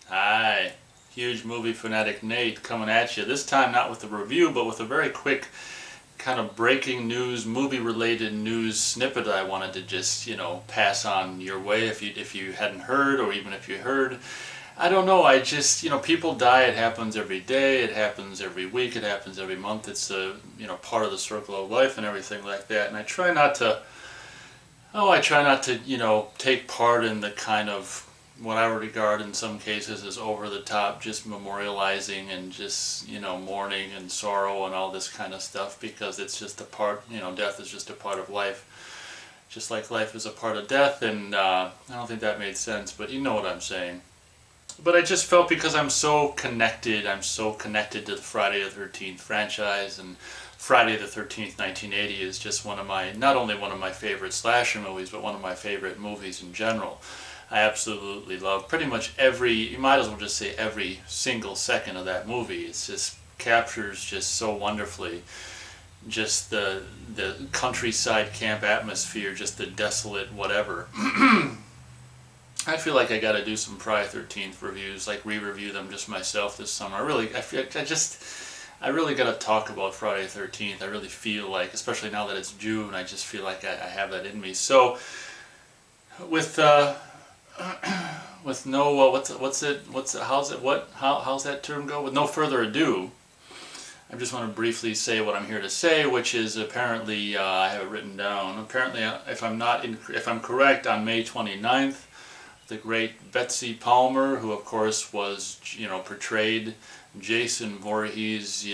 Hi, huge movie fanatic Nate coming at you. This time not with a review, but with a very quick kind of breaking news, movie-related news snippet that I wanted to just, pass on your way if you hadn't heard, or even if you heard. I don't know, I just, people die. It happens every day, it happens every week, it happens every month. It's a, part of the circle of life and everything like that. And I try not to, take part in the kind of what I regard in some cases as over the top, just memorializing and just, mourning and sorrow and all this kind of stuff, because it's just a part, death is just a part of life. Just like life is a part of death, and I don't think that made sense, but you know what I'm saying. But I just felt, because I'm so connected to the Friday the 13th franchise, and Friday the 13th 1980 is just not only one of my favorite slasher movies, but one of my favorite movies in general. I absolutely love pretty much you might as well just say every single second of that movie. It's just captures just so wonderfully just the countryside camp atmosphere, just the desolate whatever. I feel like I got to do some Friday 13th reviews, like re-review them just myself this summer. I really got to talk about Friday 13th. I really feel like, especially now that it's June, I just feel like I have that in me. So, with no how's that term go? With no further ado, I just want to briefly say what I'm here to say, which is apparently I have it written down. Apparently, if I'm correct, on May 29th. The great Betsy Palmer, who of course was, portrayed Jason Voorhees,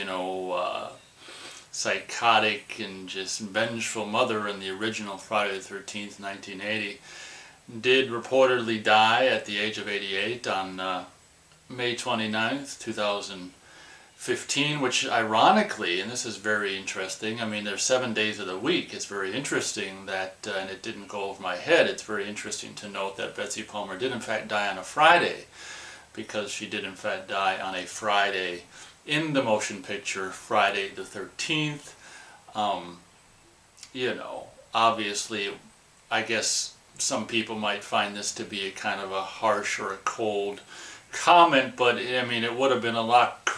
psychotic and just vengeful mother in the original Friday the 13th, 1980, did reportedly die at the age of 88 on May 29th, 2015, which ironically, and this is very interesting, I mean, there's 7 days of the week. It's very interesting that, and it didn't go over my head, it's very interesting to note that Betsy Palmer did in fact die on a Friday, because she did in fact die on a Friday in the motion picture Friday the 13th. Obviously, I guess some people might find this to be a kind of a harsh or a cold comment, but I mean, it would have been a lot.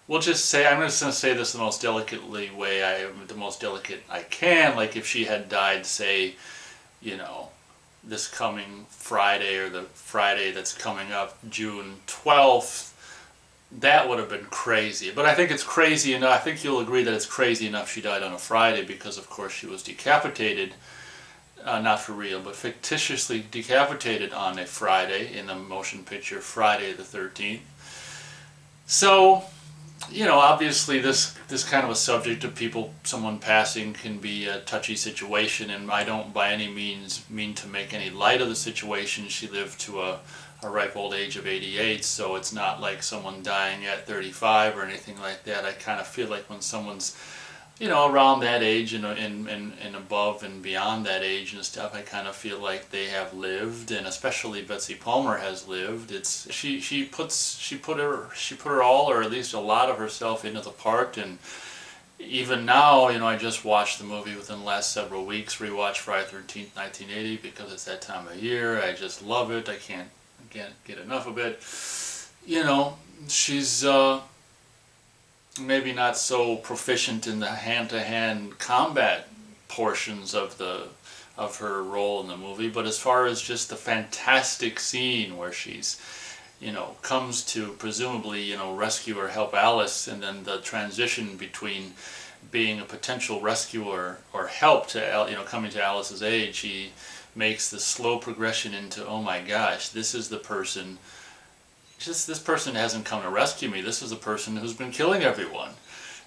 We'll just say, I'm just going to say this the most the most delicate I can. Like if she had died, say, this coming Friday, or the Friday that's coming up, June 12th, that would have been crazy. But I think it's crazy enough, I think you'll agree that it's crazy enough she died on a Friday, because of course she was decapitated, not for real, but fictitiously decapitated on a Friday in the motion picture Friday the 13th. So, obviously this kind of a subject of someone passing can be a touchy situation, and I don't by any means mean to make any light of the situation. She lived to a ripe old age of 88, so it's not like someone dying at 35 or anything like that. I kind of feel like when someone's, around that age and above and beyond that age and stuff, I kind of feel like they have lived, and especially Betsy Palmer has lived. She put her all, or at least a lot of herself, into the part. And even now, I just watched the movie within the last several weeks, rewatched Friday the 13th, 1980, because it's that time of year. I just love it. I can't get enough of it. She's maybe not so proficient in the hand-to-hand combat portions of her role in the movie, but as far as just the fantastic scene where she's, comes to presumably, rescue or help Alice, and then the transition between being a potential rescuer or help to, coming to Alice's aid, she makes the slow progression into, oh my gosh, this is the person. This person hasn't come to rescue me. This is a person who's been killing everyone.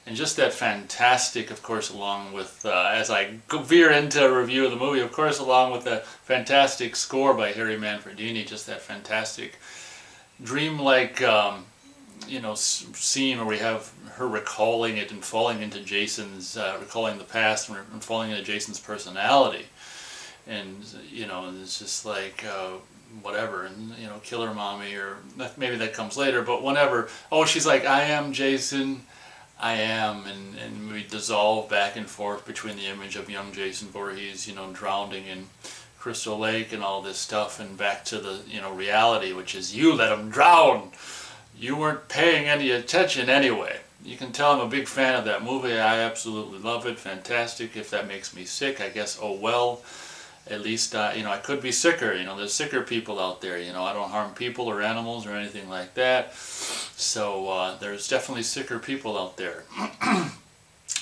And just that fantastic, of course, along with, as I veer into a review of the movie, of course, along with the fantastic score by Harry Manfredini, just that fantastic dreamlike, scene where we have her recalling it and falling into recalling the past and falling into Jason's personality. And, it's just like, whatever, and killer mommy, or maybe that comes later, but whenever, oh, she's like, I am Jason, I am, and we dissolve back and forth between the image of young Jason Voorhees, drowning in Crystal Lake and all this stuff, and back to the, you know, reality, which is you let him drown. You weren't paying any attention anyway. You can tell I'm a big fan of that movie. I absolutely love it. Fantastic. If that makes me sick, I guess, oh well. At least, you know, I could be sicker. You know, there's sicker people out there. You know, I don't harm people or animals or anything like that. So there's definitely sicker people out there.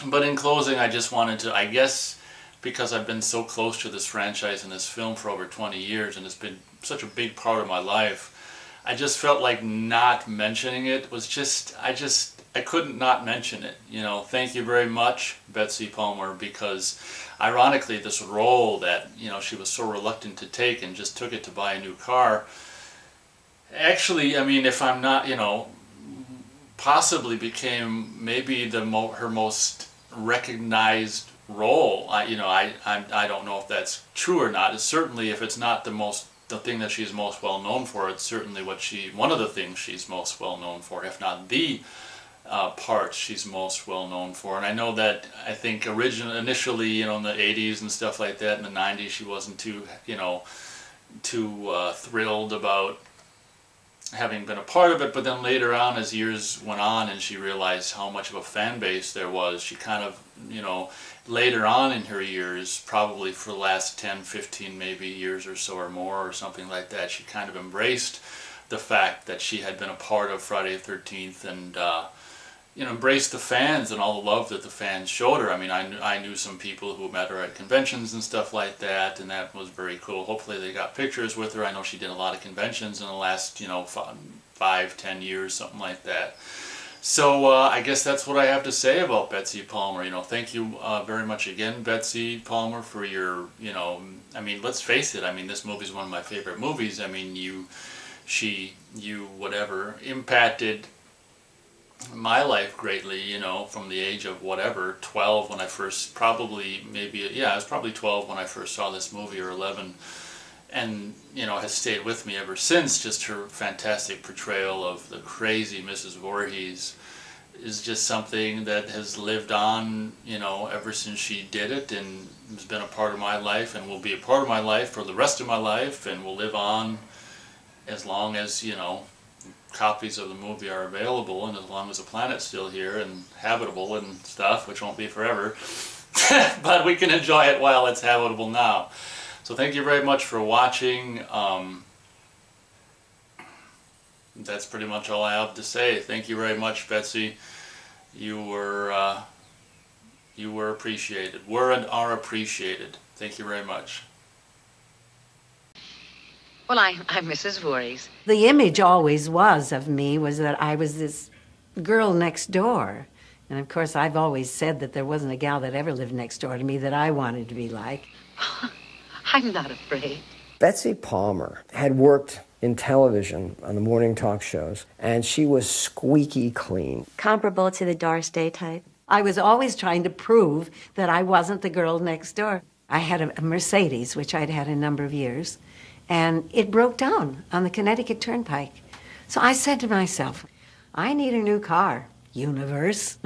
But in closing, I just wanted to, I guess, because I've been so close to this franchise and this film for over 20 years, and it's been such a big part of my life, I just felt like not mentioning it was just, I couldn't not mention it. You know, thank you very much, Betsy Palmer, because ironically this role that, you know, she was so reluctant to take and just took it to buy a new car, actually, I mean, if I'm not, you know, possibly became maybe her most recognized role. I don't know if that's true or not. It's certainly, if it's not the thing that she's most well known for, it's certainly one of the things she's most well known for, if not the part she's most well known for. And I know that, I think initially, you know, in the 80s and stuff like that, in the 90s, she wasn't too, you know, thrilled about having been a part of it, but then later on, as years went on and she realized how much of a fan base there was, she kind of, you know, later on in her years, probably for the last 10, 15 maybe years or so or more or something like that, she kind of embraced the fact that she had been a part of Friday the 13th and, you know, embraced the fans and all the love that the fans showed her. I mean, I knew some people who met her at conventions and stuff like that, and that was very cool. Hopefully they got pictures with her. I know she did a lot of conventions in the last, you know, 5, 10 years, something like that. So I guess that's what I have to say about Betsy Palmer. You know, thank you very much again, Betsy Palmer, for your, you know, I mean, let's face it, I mean, this movie is one of my favorite movies. I mean, you whatever, impacted my life greatly, you know, from the age of whatever, 12 when I first, probably, maybe, yeah, I was probably 12 when I first saw this movie, or 11, and, you know, has stayed with me ever since. Just her fantastic portrayal of the crazy Mrs. Voorhees is just something that has lived on, you know, ever since she did it, and has been a part of my life, and will be a part of my life for the rest of my life, and will live on as long as, you know, copies of the movie are available, and as long as the planet's still here and habitable and stuff, which won't be forever. But we can enjoy it while it's habitable now. So thank you very much for watching. That's pretty much all I have to say. Thank you very much, Betsy. You were appreciated. Were and are appreciated. Thank you very much. Well, I'm Mrs. Voorhees. The image always was of me was that I was this girl next door. And of course, I've always said that there wasn't a gal that ever lived next door to me that I wanted to be like. I'm not afraid. Betsy Palmer had worked in television on the morning talk shows, and she was squeaky clean. Comparable to the Doris Day type. I was always trying to prove that I wasn't the girl next door. I had a Mercedes, which I'd had a number of years, and it broke down on the Connecticut Turnpike. So I said to myself, I need a new car, universe.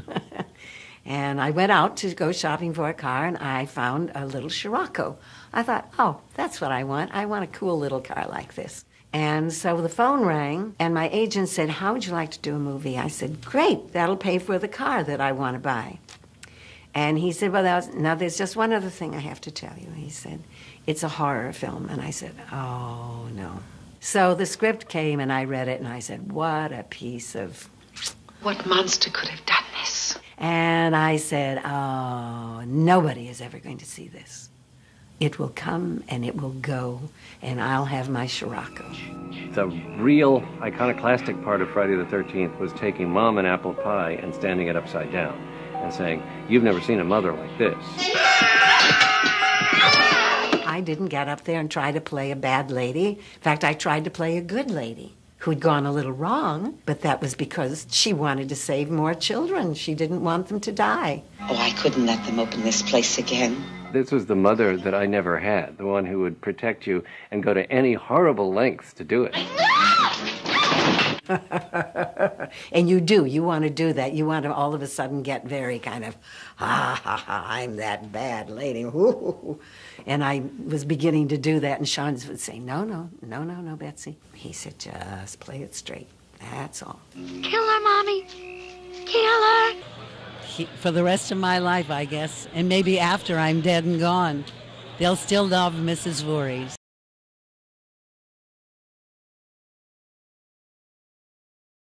And I went out to go shopping for a car, and I found a little Scirocco. I thought, oh, that's what I want. I want a cool little car like this. And so the phone rang, and my agent said, how would you like to do a movie? I said, great, that'll pay for the car that I want to buy. And he said, well, now there's just one other thing I have to tell you. He said, it's a horror film. And I said, oh, no. So the script came, and I read it, and I said, what a piece of... What monster could have done this? And I said, oh, nobody is ever going to see this. It will come and it will go, and I'll have my Scirocco. The real iconoclastic part of Friday the 13th was taking Mom and apple pie and standing it upside down and saying, you've never seen a mother like this. I didn't get up there and try to play a bad lady. In fact, I tried to play a good lady who'd gone a little wrong, but that was because she wanted to save more children. She didn't want them to die. Oh, I couldn't let them open this place again. This was the mother that I never had, the one who would protect you and go to any horrible lengths to do it. And you do. You want to do that. You want to all of a sudden get very kind of, I'm that bad lady. Ooh. And I was beginning to do that, and Sean would say, no, Betsy. He said, just play it straight. That's all. Kill her, Mommy. Kill her. For the rest of my life, I guess, and maybe after I'm dead and gone, they'll still love Mrs. Voorhees.